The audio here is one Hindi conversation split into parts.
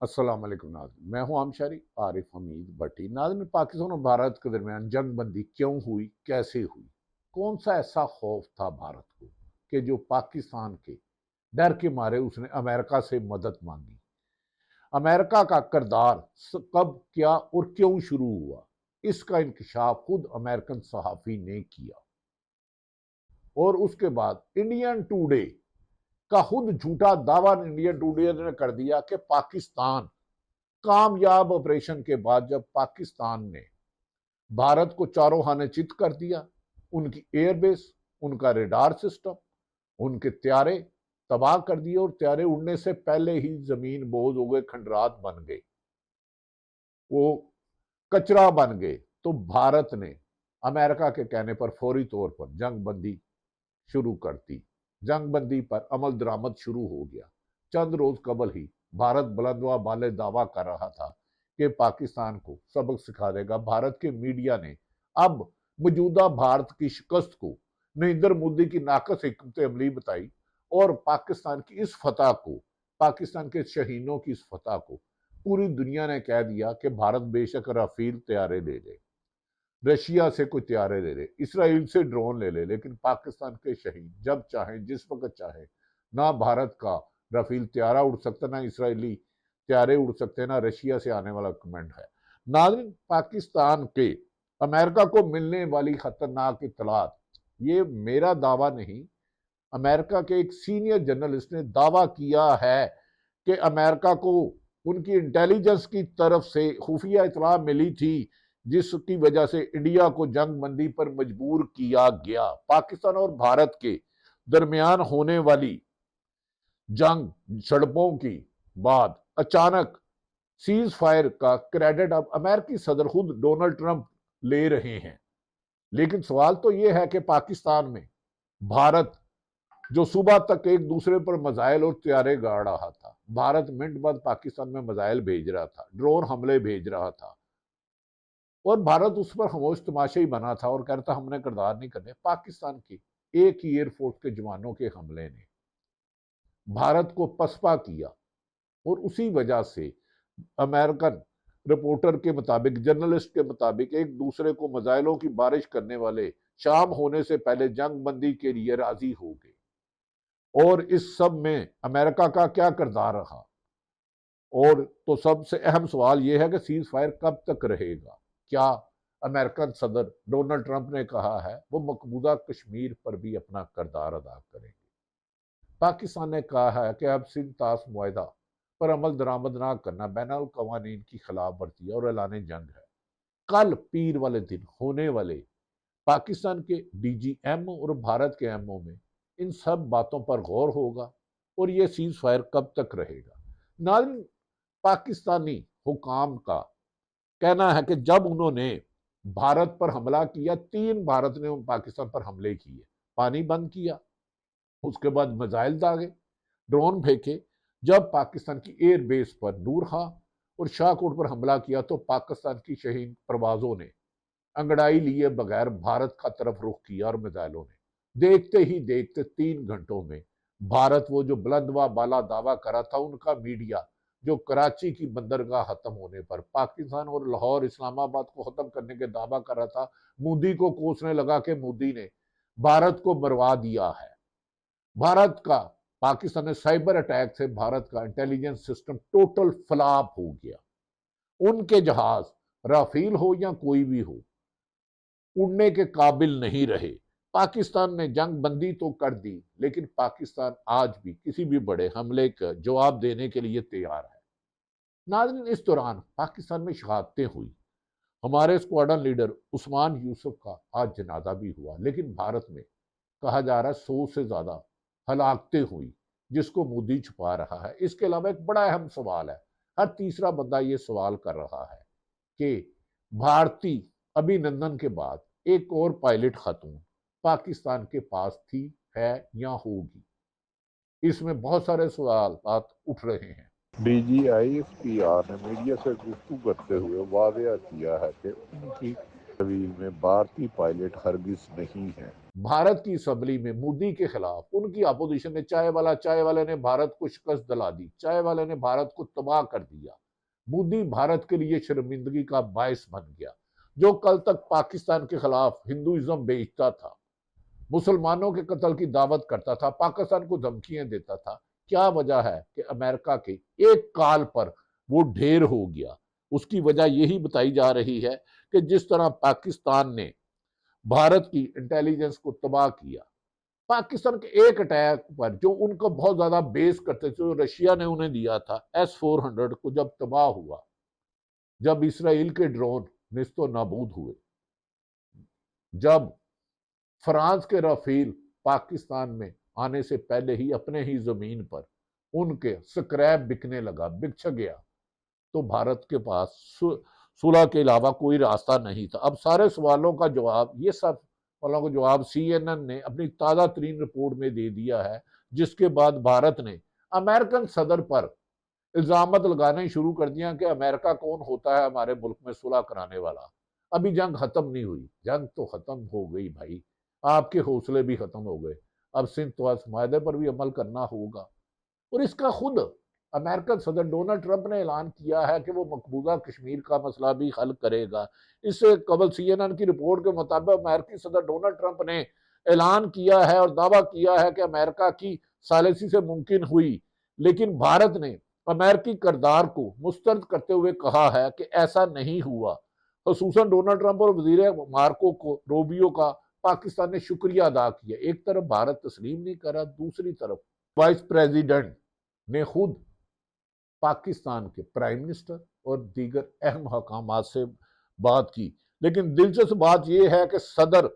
अस्सलाम वालेकुम नाज़रीन, मैं हूं आमशारी आरिफ हमीद भट्टी। नाज़रीन, पाकिस्तान और भारत के दरमियान जंग बंदी क्यों हुई, कैसे हुई, कौन सा ऐसा खौफ था भारत को कि जो पाकिस्तान के डर के मारे उसने अमेरिका से मदद मांगी। अमेरिका का किरदार कब, क्या और क्यों शुरू हुआ, इसका इंकशाफ खुद अमेरिकन सहाफ़ी ने किया। और उसके बाद इंडियन टुडे का खुद झूठा दावा इंडियन टुडे ने कर दिया कि पाकिस्तान कामयाब ऑपरेशन के बाद जब पाकिस्तान ने भारत को चारों खाने चित कर दिया, उनकी एयरबेस, उनका रेडार सिस्टम, उनके त्यारे तबाह कर दिए और त्यारे उड़ने से पहले ही जमीन बोझ हो गए, खंडरात बन गए, वो कचरा बन गए, तो भारत ने अमेरिका के कहने पर फौरी तौर पर जंग बंदी शुरू कर दी। जंग बंदी पर अमल दरामद शुरू हो गया। चंद रोज कबल ही भारत बुलंदवा बाले दावा कर रहा था कि पाकिस्तान को सबक सिखा देगा। भारत के मीडिया ने अब मौजूदा भारत की शिकस्त को नरेंद्र मोदी की नाकस हिकमत अमली बताई और पाकिस्तान की इस फतह को, पाकिस्तान के शहीनों की इस फतह को पूरी दुनिया ने कह दिया कि भारत बेशक राफेल तैयारे ले ले, रशिया से कोई तैयारे ले ले, इसराइल से ड्रोन ले ले, लेकिन पाकिस्तान के शहीद जब चाहे जिस वक्त चाहे, ना भारत का राफेल तैयारा उड़ सकता, ना इसराइली तैयारे उड़ सकते, ना रशिया से आने वाला कमेंट है। नाज़रीन, पाकिस्तान के अमेरिका को मिलने वाली खतरनाक इतलात, ये मेरा दावा नहीं, अमेरिका के एक सीनियर जर्नलिस्ट ने दावा किया है कि अमेरिका को उनकी इंटेलिजेंस की तरफ से खुफिया इतला मिली थी, जिसकी वजह से इंडिया को जंग बंदी पर मजबूर किया गया। पाकिस्तान और भारत के दरमियान होने वाली जंग झड़पों की बाद अचानक सीज फायर का क्रेडिट अब अमेरिकी सदर खुद डोनाल्ड ट्रंप ले रहे हैं। लेकिन सवाल तो यह है कि पाकिस्तान में भारत जो सुबह तक एक दूसरे पर मिसाइल और तैयारे गाड़ रहा था, भारत मिनट बाद पाकिस्तान में मिसाइल भेज रहा था, ड्रोन हमले भेज रहा था, और भारत उस पर खामोश तमाशा ही बना था और कहता हमने किरदार नहीं करने। पाकिस्तान के एक ही एयरफोर्स के जवानों के हमले ने भारत को पसपा किया और उसी वजह से अमेरिकन रिपोर्टर के मुताबिक, जर्नलिस्ट के मुताबिक, एक दूसरे को मिसाइलों की बारिश करने वाले शाम होने से पहले जंग बंदी के लिए राजी हो गए। और इस सब में अमेरिका का क्या किरदार रहा, और तो सबसे अहम सवाल यह है कि सीज फायर कब तक रहेगा। क्या अमेरिकन सदर डोनाल्ड ट्रंप ने कहा है वो मकबूजा कश्मीर पर भी अपना किरदार अदा करेंगे। पाकिस्तान ने कहा है कि अब सिंध ताश मुआहदा पर अमल दरामद ना करना बैनुल कवानीन की खिलाफ वर्जी और ऐलान जंग है। कल पीर वाले दिन होने वाले पाकिस्तान के डीजीएमओ और भारत के एमओ में इन सब बातों पर गौर होगा और ये सीज फायर कब तक रहेगा। नाज़रीन, पाकिस्तानी हुकाम का कहना है कि जब उन्होंने भारत पर हमला किया, 3 भारत ने पाकिस्तान पर हमले किए, पानी बंद किया, उसके बाद मिसाइल दागे, ड्रोन फेंके। जब पाकिस्तान की एयर बेस पर नूर खां और शाहकोट पर हमला किया तो पाकिस्तान की शहीन प्रवाजों ने अंगड़ाई लिए बगैर भारत का तरफ रुख किया और मिसाइलों ने देखते ही देखते 3 घंटों में भारत, वो जो बुलंदवा बाला दावा करा था उनका मीडिया, जो कराची की बंदरगाह खत्म होने पर पाकिस्तान और लाहौर इस्लामाबाद को खत्म करने के दावा कर रहा था, मोदी को कोसने लगा कि मोदी ने भारत को मरवा दिया है। भारत का, पाकिस्तान ने साइबर अटैक से भारत का इंटेलिजेंस सिस्टम टोटल फ्लॉप हो गया। उनके जहाज राफेल हो या कोई भी हो उड़ने के काबिल नहीं रहे। पाकिस्तान ने जंग बंदी तो कर दी, लेकिन पाकिस्तान आज भी किसी भी बड़े हमले का जवाब देने के लिए तैयार है। नाज़रीन, इस दौरान पाकिस्तान में शहादतें हुई। हमारे स्क्वाडन लीडर उस्मान यूसुफ का आज जनाजा भी हुआ, लेकिन भारत में कहा जा रहा है 100 से ज्यादा हलाकतें हुई, जिसको मोदी छुपा रहा है। इसके अलावा एक बड़ा अहम सवाल है, हर तीसरा बंदा ये सवाल कर रहा है कि भारती अभिनंदन के बाद एक और पायलट खातून पाकिस्तान के पास थी, है या होगी। इसमें बहुत सारे सवाल उठ रहे हैं। डीजीआईएसपीआर ने मीडिया से गुफ्तगू करते हुए वादया किया है कि उनकी तस्वीर में भारतीय पायलट हरगिज नहीं है। भारत की असम्बली में मोदी के खिलाफ उनकी अपोजिशन ने चाय वाले ने भारत को शिकस्त दिला दी, चाय वाले ने भारत को तबाह कर दिया। मोदी भारत के लिए शर्मिंदगी का बायस बन गया। जो कल तक पाकिस्तान के खिलाफ हिंदुइज्म बेचता था, मुसलमानों के कत्ल की दावत करता था, पाकिस्तान को धमकियां देता था, क्या वजह है कि अमेरिका के एक काल पर वो ढेर हो गया। उसकी वजह यही बताई जा रही है कि जिस तरह पाकिस्तान ने भारत की इंटेलिजेंस को तबाह किया, पाकिस्तान के एक अटैक पर जो उनको बहुत ज्यादा बेस करते थे, जो रशिया ने उन्हें दिया था S-400 को जब तबाह हुआ, जब इसराइल के ड्रोन निस्तो नाबूद हुए, जब फ्रांस के राफेल पाकिस्तान में आने से पहले ही अपने ही जमीन पर उनके स्क्रैप बिकने लगा, बिक गया, तो भारत के पास सुलह के अलावा कोई रास्ता नहीं था। अब सारे सवालों का जवाब, ये सब सवालों का जवाब CNN ने अपनी ताज़ा तरीन रिपोर्ट में दे दिया है, जिसके बाद भारत ने अमेरिकन सदर पर इल्जामत लगाने शुरू कर दिया कि अमेरिका कौन होता है हमारे मुल्क में सुलह कराने वाला। अभी जंग खत्म नहीं हुई, जंग तो खत्म हो गई भाई, आपके हौसले भी खत्म हो गए। अब सिंध माहदे पर भी अमल करना होगा। और इसका खुद अमेरिकन सदर डोनाल्ड ट्रंप ने ऐलान किया है कि वो मकबूजा कश्मीर का मसला भी हल करेगा। इससे कबल CNN की रिपोर्ट के मुताबिक अमेरिकी सदर डोनाल्ड ट्रंप ने ऐलान किया है और दावा किया है कि अमेरिका की सालिसी से मुमकिन हुई, लेकिन भारत ने अमेरिकी किरदार को मुस्तरद करते हुए कहा है कि ऐसा नहीं हुआ। खसूसन डोनाल्ड ट्रंप और वजीर मार्को को रोबियो का पाकिस्तान ने शुक्रिया अदा किया। एक तरफ भारत तस्लीम नहीं कर रहा, दूसरी तरफ वाइस प्रेसिडेंट ने खुद पाकिस्तान के प्राइम मिनिस्टर और दीगर अहम हकामात से बात की। लेकिन दिलचस्प बात यह है कि सदर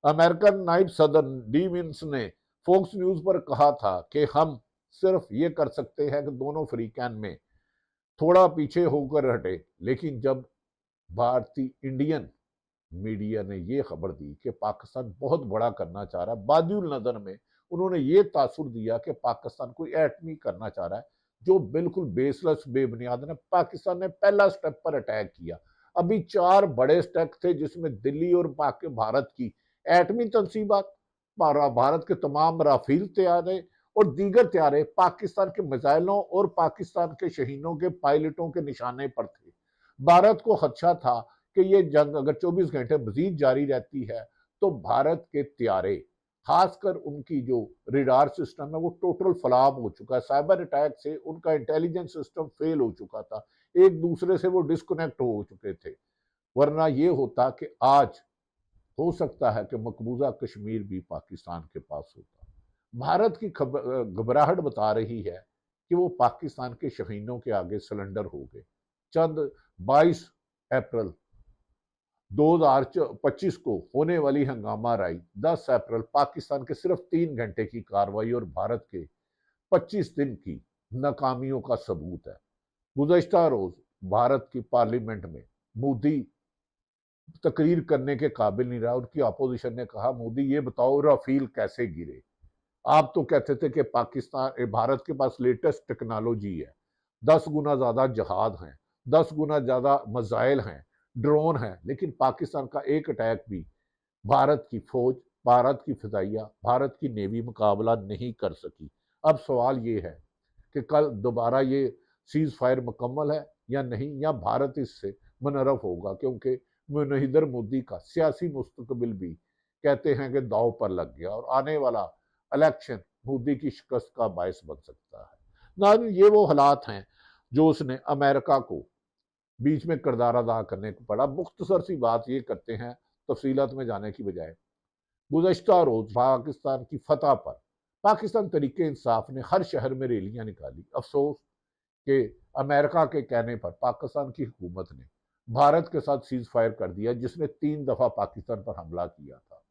अमेरिकन नायब सदर डी विंस ने फॉक्स न्यूज पर कहा था कि हम सिर्फ ये कर सकते हैं कि दोनों फ्रीकैन में थोड़ा पीछे होकर हटे। लेकिन जब भारतीय इंडियन मीडिया ने यह खबर दी कि पाकिस्तान बहुत बड़ा करना चाह रहा है, बादिउल नजर में उन्होंने ये तासुर दिया कि पाकिस्तान कोई एटमी करना चाह रहा है, जो बिल्कुल बेसलेस बेबुनियाद है। पाकिस्तान ने पहला स्टेप पर अटैक किया। अभी 4 बड़े स्टेप थे, जिसमें दिल्ली और भारत की एटमी तनसीबात, भारत के तमाम राफेल तैयारे और दीगर तैयारे पाकिस्तान के मिसाइलों और पाकिस्तान के शहीदों के पायलटों के निशाने पर थे। भारत को खदशा था कि ये जंग अगर 24 घंटे मजीद जारी रहती है तो भारत के तैयारे, खासकर उनकी जो रेडार सिस्टम है, वो टोटल फलाम हो चुका है। साइबर अटैक से उनका इंटेलिजेंस सिस्टम फेल हो चुका था, एक दूसरे से वो डिस्कनेक्ट हो चुके थे। वरना ये होता कि आज हो सकता है कि मकबूजा कश्मीर भी पाकिस्तान के पास होता। भारत की घबराहट बता रही है कि वो पाकिस्तान के शहीदों के आगे सिलेंडर हो गए। चंद 22 अप्रैल 2025 को होने वाली हंगामा राई 10 अप्रैल पाकिस्तान के सिर्फ 3 घंटे की कार्रवाई और भारत के 25 दिन की नाकामियों का सबूत है। गुज़श्ता रोज भारत की पार्लियामेंट में मोदी तकरीर करने के काबिल नहीं रहा। उनकी अपोजिशन ने कहा, मोदी ये बताओ राफेल कैसे गिरे। आप तो कहते थे कि पाकिस्तान भारत के पास लेटेस्ट टेक्नोलॉजी है, 10 गुना ज्यादा जहाज हैं, 10 गुना ज्यादा मिसाइल हैं, ड्रोन हैं, लेकिन पाकिस्तान का एक अटैक भी भारत की फौज, भारत की फिजाइया, भारत की नेवी मुकाबला नहीं कर सकी। अब सवाल ये है कि कल दोबारा ये सीज फायर मुकम्मल है या नहीं, या भारत इससे मुनरफ होगा, क्योंकि मुनहिदर मोदी का सियासी मुस्तकबिल भी कहते हैं कि दाव पर लग गया और आने वाला इलेक्शन मोदी की शिकस्त का बायस बन सकता है। ना ये वो हालात हैं जो उसने अमेरिका को बीच में किरदार अदा करने को पड़ा। मुख्तसर सी बात ये करते हैं तफसीलात में जाने की बजाय। गुज़श्ता रोज पाकिस्तान की फतह पर पाकिस्तान तरीके इंसाफ ने हर शहर में रैलियां निकाली। अफसोस कि अमेरिका के कहने पर पाकिस्तान की हुकूमत ने भारत के साथ सीज फायर कर दिया, जिसने 3 दफा पाकिस्तान पर हमला किया था।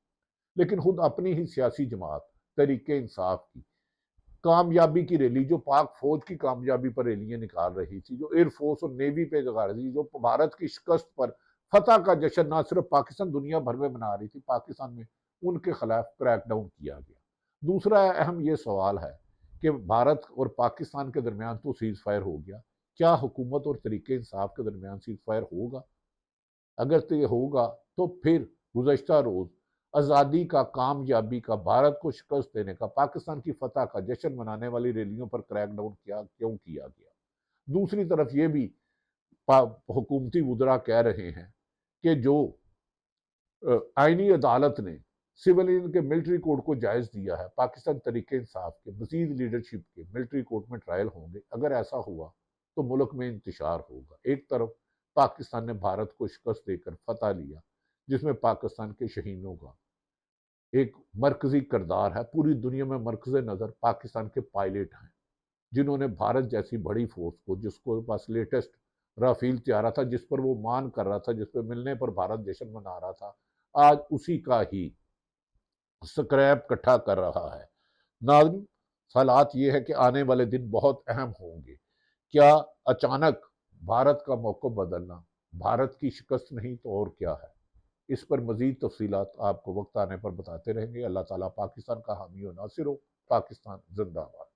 लेकिन खुद अपनी ही सियासी जमात तरीके इंसाफ की कामयाबी की रैली, जो पाक फौज की कामयाबी पर रैलियां निकाल रही थी, जो एयरफोर्स और नेवी पे लगा रही थी, जो भारत की शिकस्त पर फतह का जश्न ना सिर्फ पाकिस्तान दुनिया भर में मना रही थी, पाकिस्तान में उनके खिलाफ क्रैकडाउन किया गया। दूसरा अहम ये सवाल है कि भारत और पाकिस्तान के दरमियान तो सीज फायर हो गया, क्या हुकूमत और तरीके इंसाफ के दरमियान सीज फायर होगा? अगर तो ये होगा तो फिर गुज़श्ता रोज आज़ादी का, कामयाबी का, भारत को शिकस्त देने का, पाकिस्तान की फतह का जश्न मनाने वाली रैलियों पर क्रैकडाउन क्यों किया गया। दूसरी तरफ ये भी हुकूमती वुज़रा कह रहे हैं कि जो आईनी अदालत ने सिविलियन के मिलिट्री कोड को जायज़ दिया है, पाकिस्तान तरीके इंसाफ के मजीद लीडरशिप के मिलिट्री कोर्ट में ट्रायल होंगे। अगर ऐसा हुआ तो मुल्क में इंतशार होगा। एक तरफ पाकिस्तान ने भारत को शिकस्त देकर फतह लिया, जिसमें पाकिस्तान के शहीदों का एक मरकजी किरदार है। पूरी दुनिया में मरकज़ नज़र पाकिस्तान के पायलट हैं, जिन्होंने भारत जैसी बड़ी फोर्स को, जिसको पास लेटेस्ट राफेल तैयारा था, जिस पर वो मान कर रहा था, जिस पर मिलने पर भारत जश्न मना रहा था, आज उसी का ही स्क्रैप इकट्ठा कर रहा है। नाज़रीन, हालात ये है कि आने वाले दिन बहुत अहम होंगे। क्या अचानक भारत का मौक़िफ़ बदलना भारत की शिकस्त नहीं तो और क्या है? इस पर मज़ीद तफ़सीलात आपको वक्त आने पर बताते रहेंगे। अल्लाह ताला पाकिस्तान का हामी और नासिर हो। पाकिस्तान जिंदाबाद।